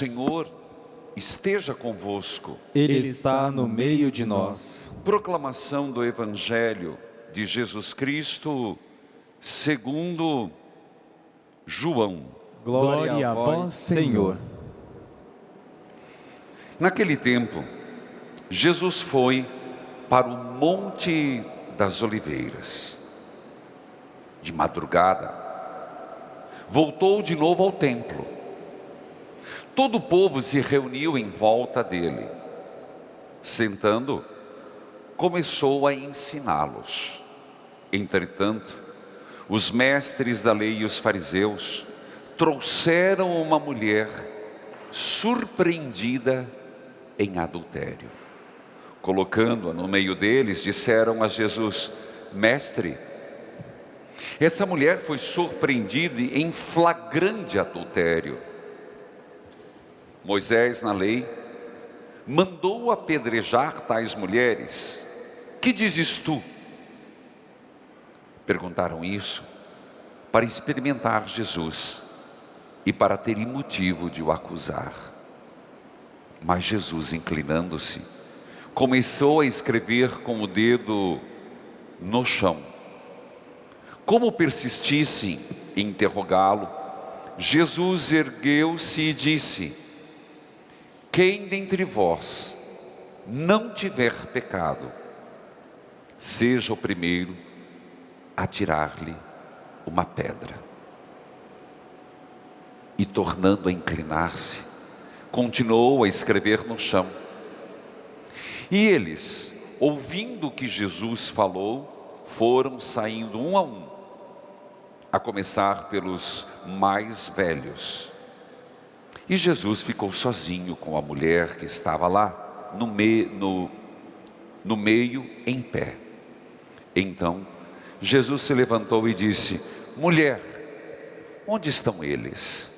Senhor esteja convosco. Ele está no meio de nós. Proclamação do Evangelho de Jesus Cristo segundo João. Glória a vós, Senhor. Naquele tempo, Jesus foi para o Monte das Oliveiras. De madrugada, voltou de novo ao templo. Todo o povo se reuniu em volta dele. Sentando, começou a ensiná-los. Entretanto, os mestres da lei e os fariseus trouxeram uma mulher surpreendida em adultério. Colocando-a no meio deles, disseram a Jesus: Mestre, essa mulher foi surpreendida em flagrante adultério. Moisés, na lei, mandou apedrejar tais mulheres. Que dizes tu? Perguntaram isso para experimentar Jesus e para terem motivo de o acusar. Mas Jesus, inclinando-se, começou a escrever com o dedo no chão. Como persistissem em interrogá-lo, Jesus ergueu-se e disse: Quem dentre vós não tiver pecado, seja o primeiro a tirar-lhe uma pedra. E tornando a inclinar-se, continuou a escrever no chão. E eles, ouvindo o que Jesus falou, foram saindo um a um, a começar pelos mais velhos. E Jesus ficou sozinho com a mulher que estava lá, no meio, em pé. Então, Jesus se levantou e disse: Mulher, onde estão eles?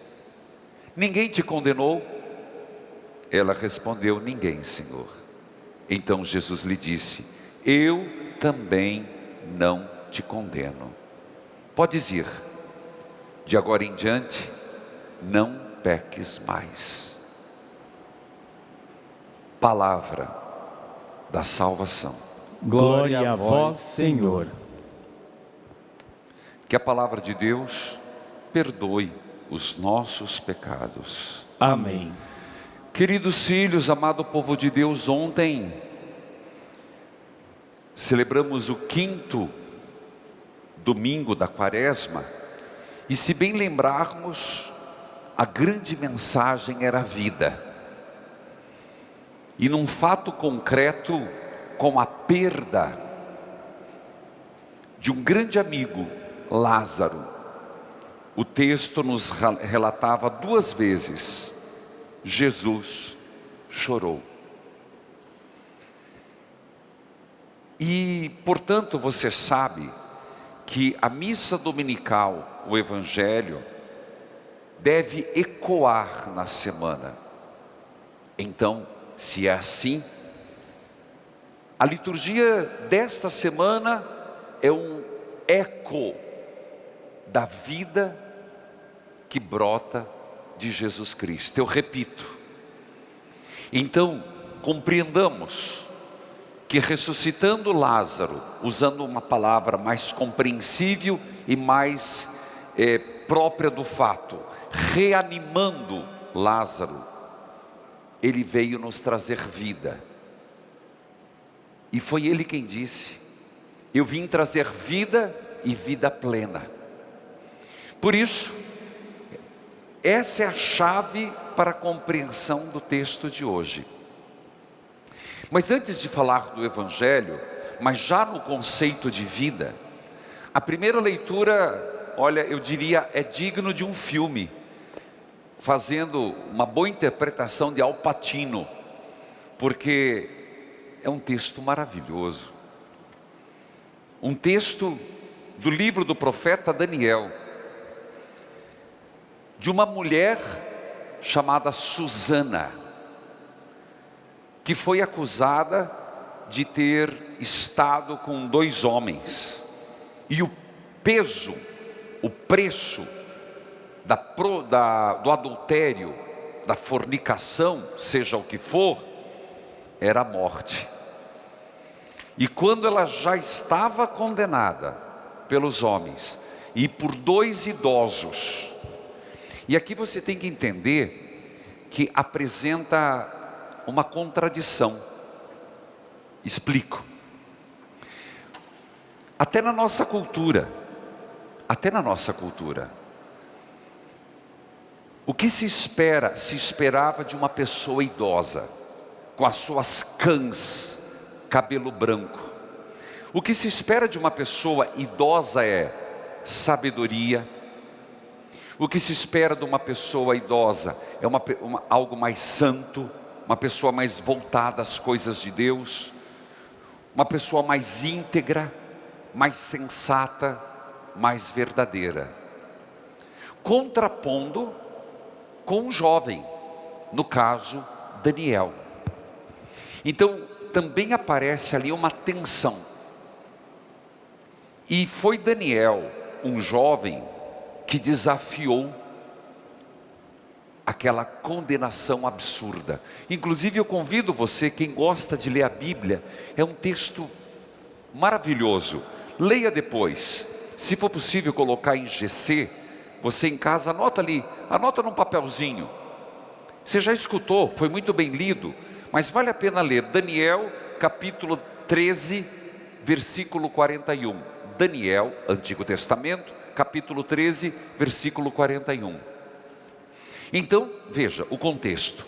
Ninguém te condenou? Ela respondeu: Ninguém, Senhor. Então Jesus lhe disse: Eu também não te condeno. Podes ir. De agora em diante, não peques mais. Palavra da salvação. Glória a vós, Senhor. Que a palavra de Deus perdoe os nossos pecados. Amém. Queridos filhos, amado povo de Deus, ontem celebramos o 5º domingo da Quaresma, e se bem lembrarmos, a grande mensagem era a vida. E num fato concreto, com a perda de um grande amigo, Lázaro, o texto nos relatava 2 vezes: Jesus chorou. E, portanto, você sabe que a missa dominical, o Evangelho, deve ecoar na semana. Então, se é assim, a liturgia desta semana é um eco da vida que brota de Jesus Cristo. Eu repito. Então, compreendamos que ressuscitando Lázaro, usando uma palavra mais compreensível e mais própria do fato, reanimando Lázaro, ele veio nos trazer vida. E foi ele quem disse: eu vim trazer vida e vida plena. Por isso, essa é a chave para a compreensão do texto de hoje. Mas antes de falar do Evangelho, mas já no conceito de vida, a primeira leitura, olha, eu diria, é digno de um filme, fazendo uma boa interpretação de Al Pacino, porque é um texto maravilhoso. Um texto do livro do profeta Daniel, de uma mulher chamada Susana, que foi acusada de ter estado com 2 homens, e o peso, o preço do adultério da fornicação, seja o que for, era a morte. E quando ela já estava condenada pelos homens e por 2 idosos, e aqui você tem que entender que apresenta uma contradição. Explico. Até na nossa cultura, o que se esperava de uma pessoa idosa, com as suas cãs, cabelo branco. O que se espera de uma pessoa idosa é sabedoria. O que se espera de uma pessoa idosa é algo mais santo, uma pessoa mais voltada às coisas de Deus, uma pessoa mais íntegra, mais sensata, mais verdadeira. Contrapondo com um jovem, no caso Daniel. Então também aparece ali uma tensão. E foi Daniel, um jovem, que desafiou aquela condenação absurda. Inclusive eu convido você, quem gosta de ler a Bíblia, é um texto maravilhoso. Leia depois. Se for possível colocar em GC, você em casa anota ali, anota num papelzinho. Você já escutou, foi muito bem lido, mas vale a pena ler Daniel capítulo 13, versículo 41. Daniel, Antigo Testamento, capítulo 13, versículo 41. Então, veja o contexto.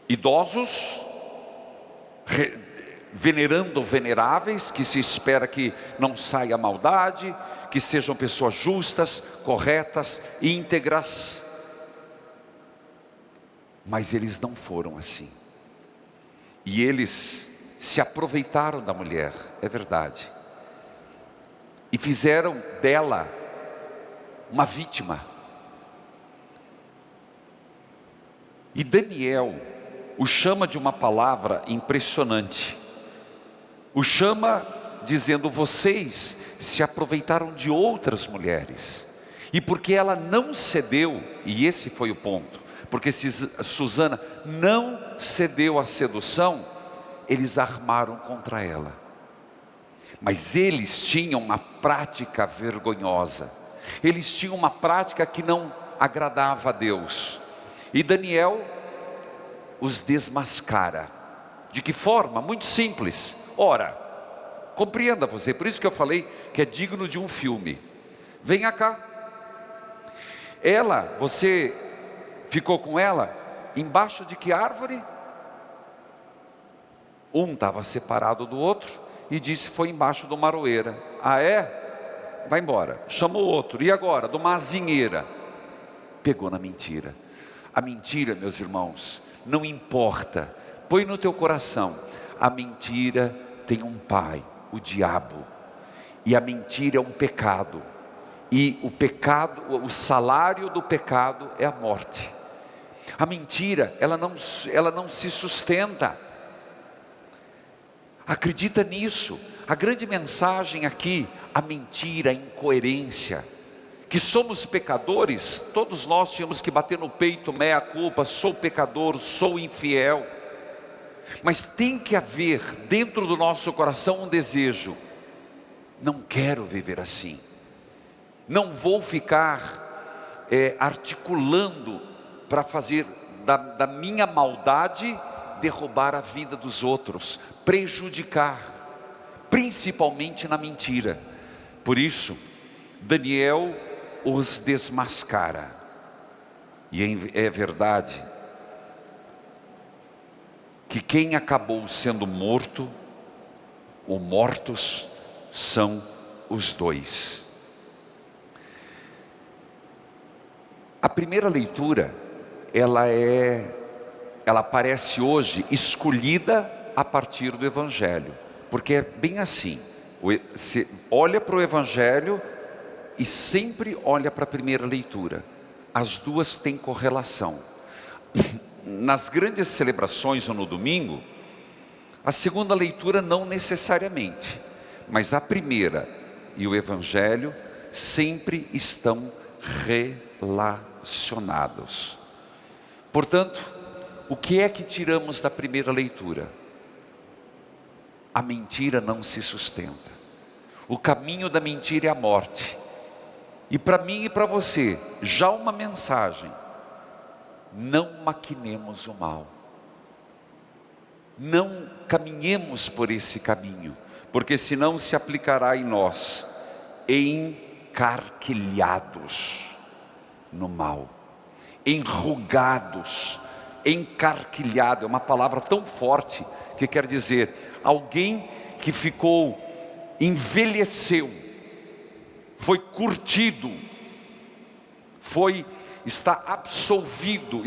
Idosos, venerando veneráveis, que se espera que não saia maldade, que sejam pessoas justas, corretas, íntegras. Mas eles não foram assim. E eles se aproveitaram da mulher, é verdade. E fizeram dela uma vítima. E Daniel o chama de uma palavra impressionante. O chama dizendo: vocês se aproveitaram de outras mulheres. E porque ela não cedeu, e esse foi o ponto, porque se Susana não cedeu à sedução, eles armaram contra ela. Mas eles tinham uma prática vergonhosa. Eles tinham uma prática que não agradava a Deus. E Daniel os desmascara. De que forma? Muito simples. Ora, compreenda você, por isso que eu falei que é digno de um filme. Venha cá. Ela, você ficou com ela embaixo de que árvore? Um estava separado do outro e disse: foi embaixo do maroeira. Ah é? Vai embora. Chamou outro. E agora? De uma azinheira. Pegou na mentira. A mentira, meus irmãos, não importa. Põe no teu coração. A mentira tem um pai, o diabo. E a mentira é um pecado. E o pecado, o salário do pecado é a morte. A mentira, ela não se sustenta. Acredita nisso. A grande mensagem aqui, a mentira, a incoerência. Que somos pecadores, todos nós tínhamos que bater no peito, meia culpa, sou pecador, sou infiel. Mas tem que haver dentro do nosso coração um desejo: não quero viver assim. Não vou ficar articulando para fazer da minha maldade derrubar a vida dos outros, prejudicar, principalmente na mentira. Por isso, Daniel os desmascara. E é verdade que quem acabou sendo morto, ou mortos, são os dois. A primeira leitura, ela parece hoje escolhida a partir do Evangelho, porque é bem assim. Você olha para o Evangelho e sempre olha para a primeira leitura. As duas têm correlação. Nas grandes celebrações ou no domingo, a segunda leitura não necessariamente, mas a primeira e o Evangelho sempre estão relacionados. Portanto, o que é que tiramos da primeira leitura? A mentira não se sustenta. O caminho da mentira é a morte. E para mim e para você, já uma mensagem: não maquinemos o mal. Não caminhemos por esse caminho, porque senão se aplicará em nós, encarquilhados no mal, enrugados, encarquilhado, é uma palavra tão forte que quer dizer alguém que envelheceu, foi curtido, está absorvido,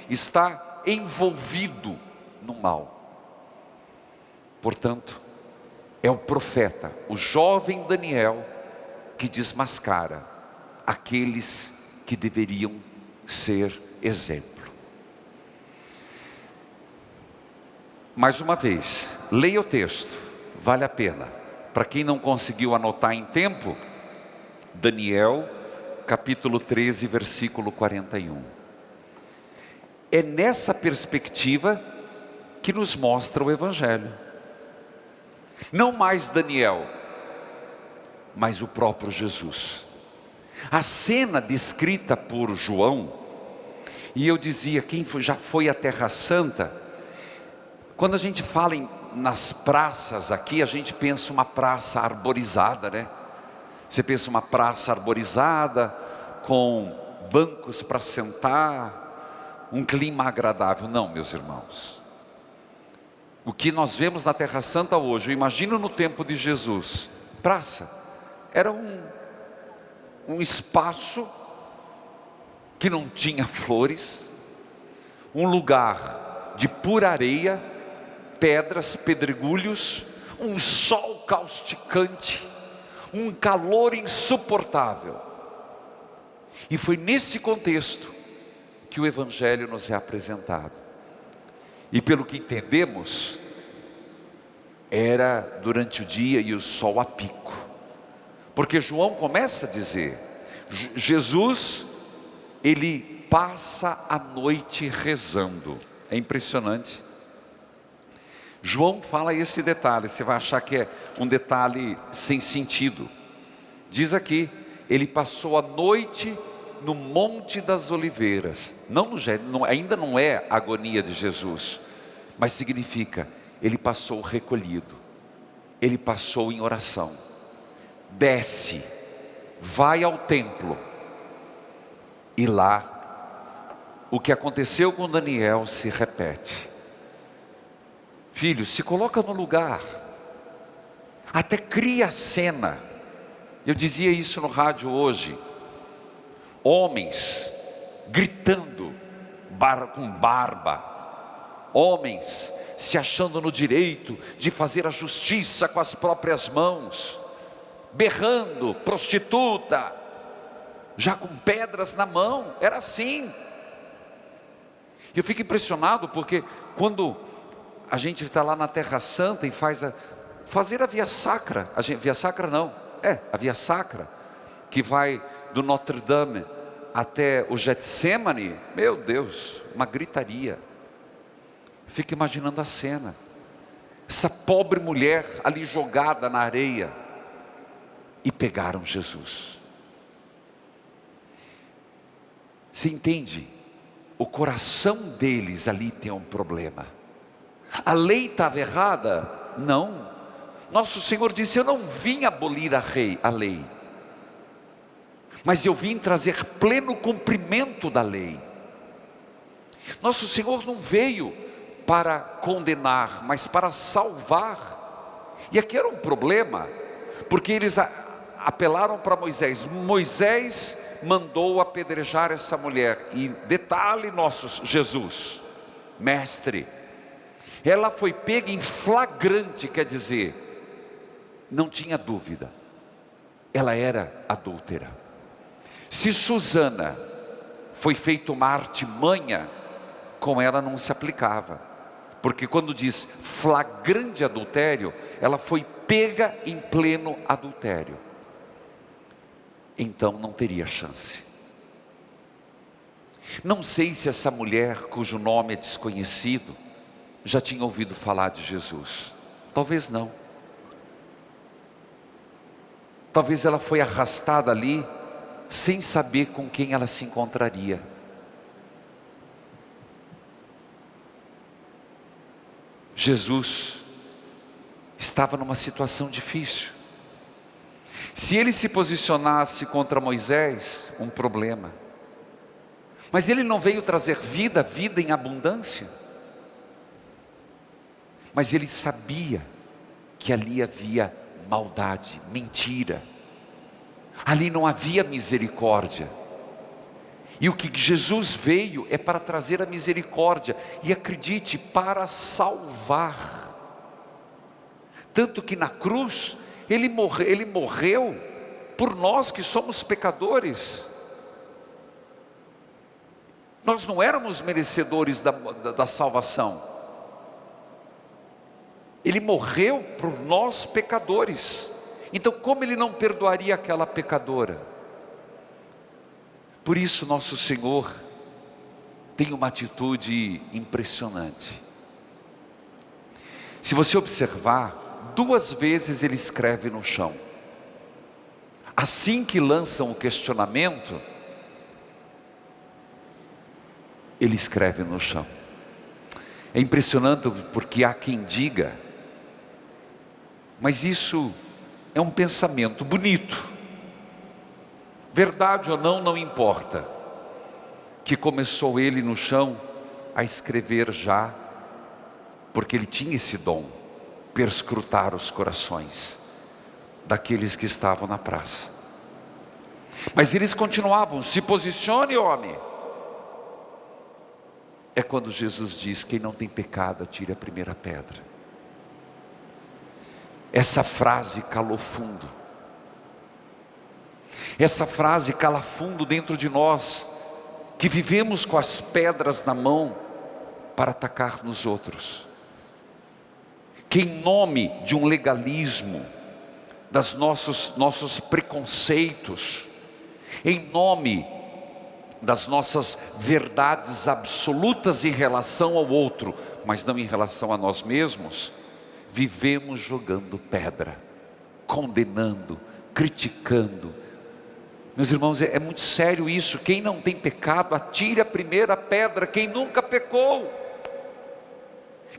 está envolvido no mal. Portanto, é o profeta, o jovem Daniel, que desmascara aqueles que deveriam ser exemplo. Mais uma vez, leia o texto, vale a pena. Para quem não conseguiu anotar em tempo, Daniel, capítulo 13, versículo 41. É nessa perspectiva que nos mostra o Evangelho. Não mais Daniel, mas o próprio Jesus. A cena descrita por João, e eu dizia, quem já foi à Terra Santa, quando a gente fala nas praças aqui, a gente pensa uma praça arborizada, né? Você pensa uma praça arborizada, com bancos para sentar, um clima agradável. Não, meus irmãos. O que nós vemos na Terra Santa hoje, eu imagino no tempo de Jesus, praça, era um espaço que não tinha flores, um lugar de pura areia, pedras, pedregulhos, um sol causticante, um calor insuportável. E foi nesse contexto que o Evangelho nos é apresentado. E pelo que entendemos, era durante o dia e o sol a pico. Porque João começa a dizer, Jesus, ele passa a noite rezando. É impressionante. João fala esse detalhe, você vai achar que é um detalhe sem sentido. Diz aqui, ele passou a noite no Monte das Oliveiras. Ainda não é a agonia de Jesus, mas significa, ele passou recolhido, ele passou em oração. Desce, vai ao templo, e lá, o que aconteceu com Daniel se repete. Filho, se coloca no lugar, até cria a cena. Eu dizia isso no rádio hoje, homens gritando com barba, homens se achando no direito de fazer a justiça com as próprias mãos, berrando, prostituta, já com pedras na mão, era assim. Eu fico impressionado porque quando a gente está lá na Terra Santa e fazer a Via Sacra, Via Sacra não, a Via Sacra, que vai do Notre Dame até o Getsemane, meu Deus, uma gritaria. Fico imaginando a cena, essa pobre mulher ali jogada na areia, e pegaram Jesus. Você entende? O coração deles ali tem um problema. A lei estava errada? Não. Nosso Senhor disse, eu não vim abolir a lei, mas eu vim trazer pleno cumprimento da lei. Nosso Senhor não veio para condenar, mas para salvar. E aqui era um problema, porque eles apelaram para Moisés. Moisés mandou apedrejar essa mulher. E detalhe nosso Jesus, mestre, ela foi pega em flagrante, quer dizer, não tinha dúvida, ela era adúltera. Se Susana foi feita uma artimanha, com ela não se aplicava, porque quando diz flagrante adultério, ela foi pega em pleno adultério, então não teria chance. Não sei se essa mulher, cujo nome é desconhecido, já tinha ouvido falar de Jesus. Talvez não. Talvez ela foi arrastada ali, sem saber com quem ela se encontraria. Jesus estava numa situação difícil. Se ele se posicionasse contra Moisés, um problema. Mas ele não veio trazer vida, vida em abundância. Mas ele sabia que ali havia maldade, mentira. Ali não havia misericórdia. E o que Jesus veio é para trazer a misericórdia. E acredite, para salvar. Tanto que na cruz, ele morreu por nós que somos pecadores. Nós não éramos merecedores da salvação. Ele morreu por nós pecadores. Então como ele não perdoaria aquela pecadora? Por isso nosso Senhor tem uma atitude impressionante. Se você observar, 2 vezes ele escreve no chão. Assim que lançam o questionamento, ele escreve no chão. É impressionante porque há quem diga, mas isso é um pensamento bonito. Verdade ou não, não importa. Que começou ele no chão a escrever já, porque ele tinha esse dom, perscrutar os corações daqueles que estavam na praça. Mas eles continuavam, se posicione, homem. É quando Jesus diz, quem não tem pecado, atire a primeira pedra. Essa frase calou fundo. Essa frase cala fundo dentro de nós, que vivemos com as pedras na mão para atacar nos outros. Que em nome de um legalismo, dos nossos preconceitos, em nome das nossas verdades absolutas em relação ao outro, mas não em relação a nós mesmos, vivemos jogando pedra, condenando, criticando. Meus irmãos, é muito sério isso. Quem não tem pecado, atire a primeira pedra. Quem nunca pecou,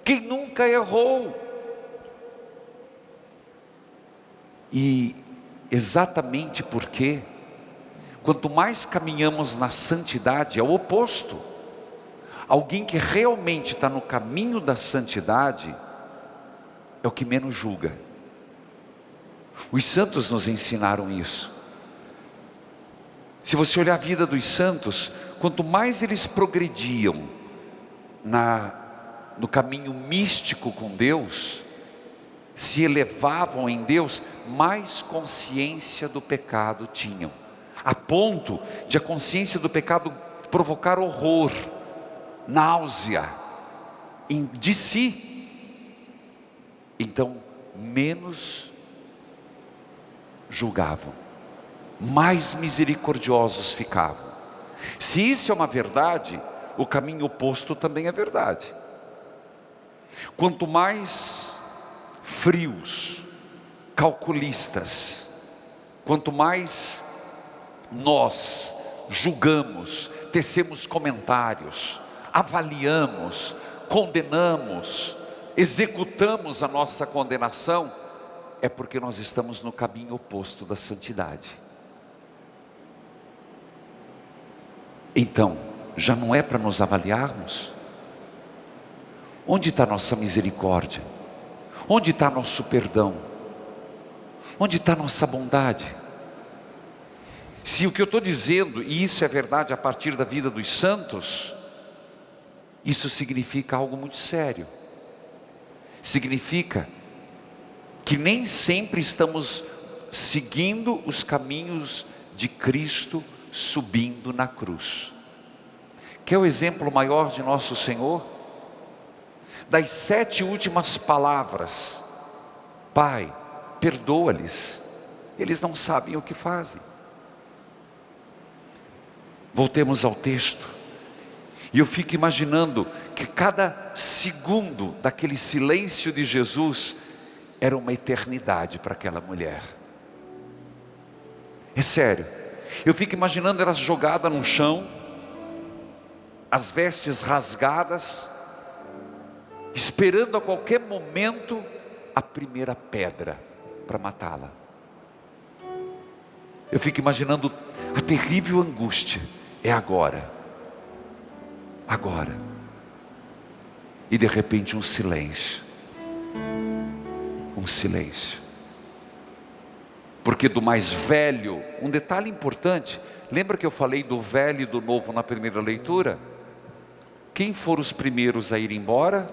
quem nunca errou. E exatamente porque quanto mais caminhamos na santidade, é o oposto. Alguém que realmente está no caminho da santidade é o que menos julga. Os santos nos ensinaram isso. Se você olhar a vida dos santos, quanto mais eles progrediam no caminho místico com Deus, se elevavam em Deus, mais consciência do pecado tinham, a ponto de a consciência do pecado provocar horror, náusea de si. Então menos julgavam, mais misericordiosos ficavam. Se isso é uma verdade, o caminho oposto também é verdade. Quanto mais frios, calculistas, quanto mais nós julgamos, tecemos comentários, avaliamos, condenamos, executamos a nossa condenação, é porque nós estamos no caminho oposto da santidade. Então, já não é para nos avaliarmos? Onde está nossa misericórdia? Onde está nosso perdão? Onde está nossa bondade? Se o que eu estou dizendo, e isso é verdade a partir da vida dos santos, isso significa algo muito sério. Significa que nem sempre estamos seguindo os caminhos de Cristo subindo na cruz. Quer o exemplo maior de nosso Senhor? Das 7 últimas palavras: Pai, perdoa-lhes, eles não sabem o que fazem. Voltemos ao texto. E eu fico imaginando que cada segundo daquele silêncio de Jesus era uma eternidade para aquela mulher. É sério. Eu fico imaginando ela jogada no chão, as vestes rasgadas, esperando a qualquer momento a primeira pedra para matá-la. Eu fico imaginando a terrível angústia. É agora. Agora. E de repente um silêncio. Um silêncio. Porque do mais velho, um detalhe importante, lembra que eu falei do velho e do novo na primeira leitura? Quem foram os primeiros a ir embora?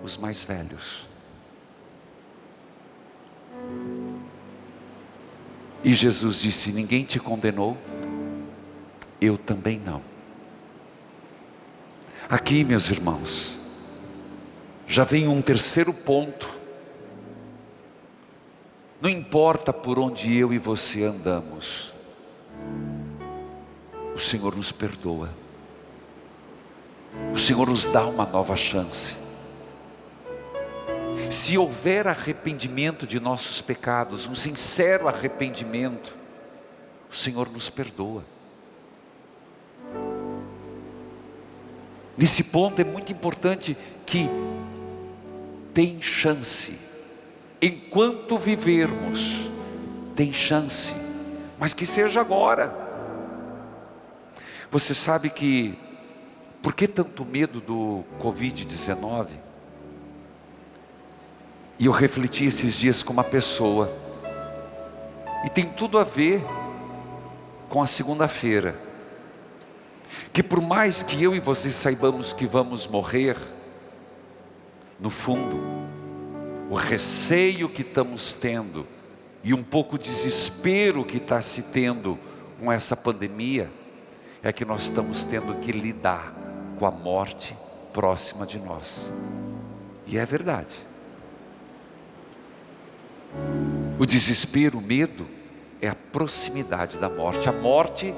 Os mais velhos. E Jesus disse: ninguém te condenou? Eu também não. Aqui, meus irmãos, já vem um terceiro ponto. Não importa por onde eu e você andamos, o Senhor nos perdoa. O Senhor nos dá uma nova chance. Se houver arrependimento de nossos pecados, um sincero arrependimento, o Senhor nos perdoa. Nesse ponto é muito importante que tem chance. Enquanto vivermos, tem chance, mas que seja agora. Você sabe que, por que tanto medo do Covid-19? E eu refleti esses dias com uma pessoa, e tem tudo a ver com a segunda-feira, que por mais que eu e você saibamos que vamos morrer, no fundo, o receio que estamos tendo e um pouco o desespero que está se tendo com essa pandemia é que nós estamos tendo que lidar com a morte próxima de nós. E é verdade. O desespero, o medo é a proximidade da morte. A morte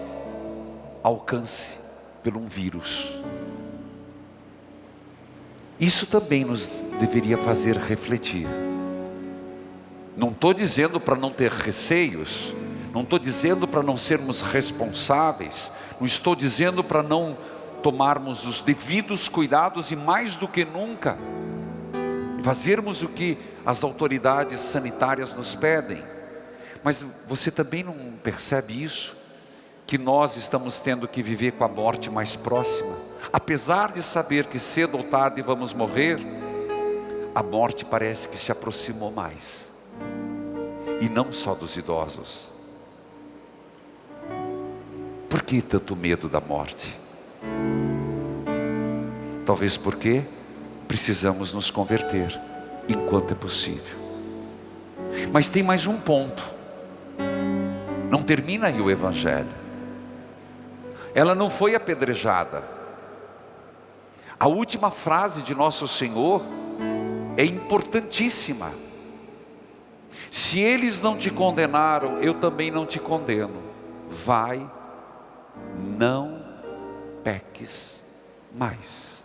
alcance por um vírus. Isso também nos deveria fazer refletir. Não estou dizendo para não ter receios, não estou dizendo para não sermos responsáveis, não estou dizendo para não tomarmos os devidos cuidados e mais do que nunca, fazermos o que as autoridades sanitárias nos pedem. Mas você também não percebe isso? Que nós estamos tendo que viver com a morte mais próxima, apesar de saber que cedo ou tarde vamos morrer, a morte parece que se aproximou mais, e não só dos idosos. Por que tanto medo da morte? Talvez porque precisamos nos converter, enquanto é possível. Mas tem mais um ponto, não termina aí o Evangelho. Ela não foi apedrejada. A última frase de Nosso Senhor é importantíssima. Se eles não te condenaram, eu também não te condeno. Vai, não peques mais.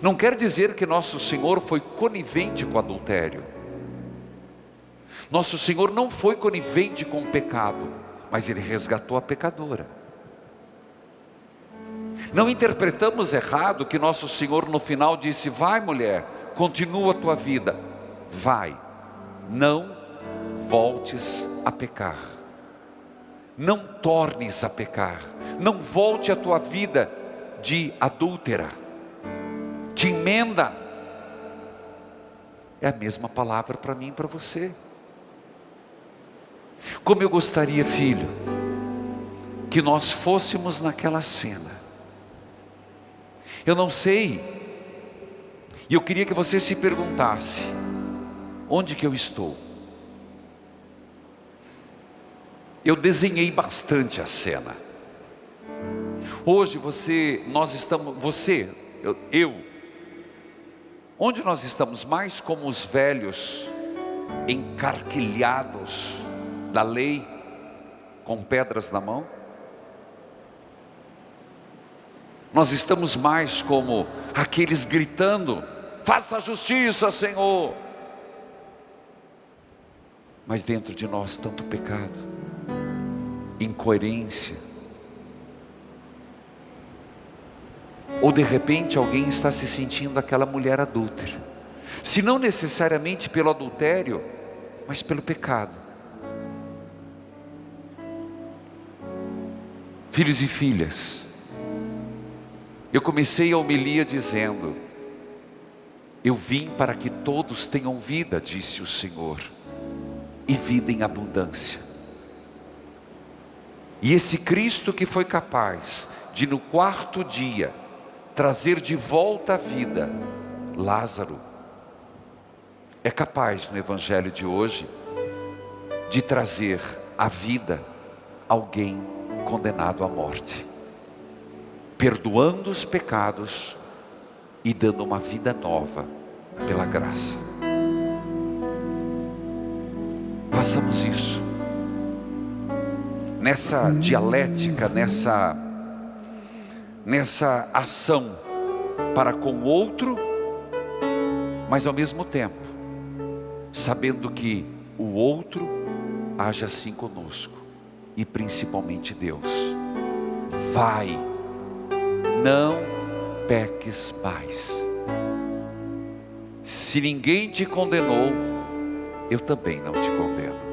Não quer dizer que Nosso Senhor foi conivente com o adultério. Nosso Senhor não foi conivente com o pecado, mas Ele resgatou a pecadora. Não interpretamos errado que Nosso Senhor no final disse: vai, mulher, continua a tua vida. Vai, não voltes a pecar. Não tornes a pecar. Não volte a tua vida de adúltera. Te emenda. É a mesma palavra para mim e para você. Como eu gostaria, filho, que nós fôssemos naquela cena. Eu não sei, e eu queria que você se perguntasse: onde que eu estou? Eu desenhei bastante a cena. Hoje onde nós estamos mais como os velhos, encarquilhados da lei, com pedras na mão? Nós estamos mais como aqueles gritando: faça justiça, Senhor. Mas dentro de nós tanto pecado, incoerência. Ou de repente alguém está se sentindo aquela mulher adúltera, se não necessariamente pelo adultério, mas pelo pecado. Filhos e filhas, eu comecei a homilia dizendo: eu vim para que todos tenham vida, disse o Senhor, e vida em abundância. E esse Cristo que foi capaz de no quarto dia trazer de volta à vida Lázaro, é capaz no Evangelho de hoje de trazer à vida alguém condenado à morte, perdoando os pecados e dando uma vida nova pela graça. Façamos isso, nessa dialética, nessa ação para com o outro, mas ao mesmo tempo sabendo que o outro age assim conosco, e principalmente Deus. Vai, não peques mais. Se ninguém te condenou, eu também não te condeno.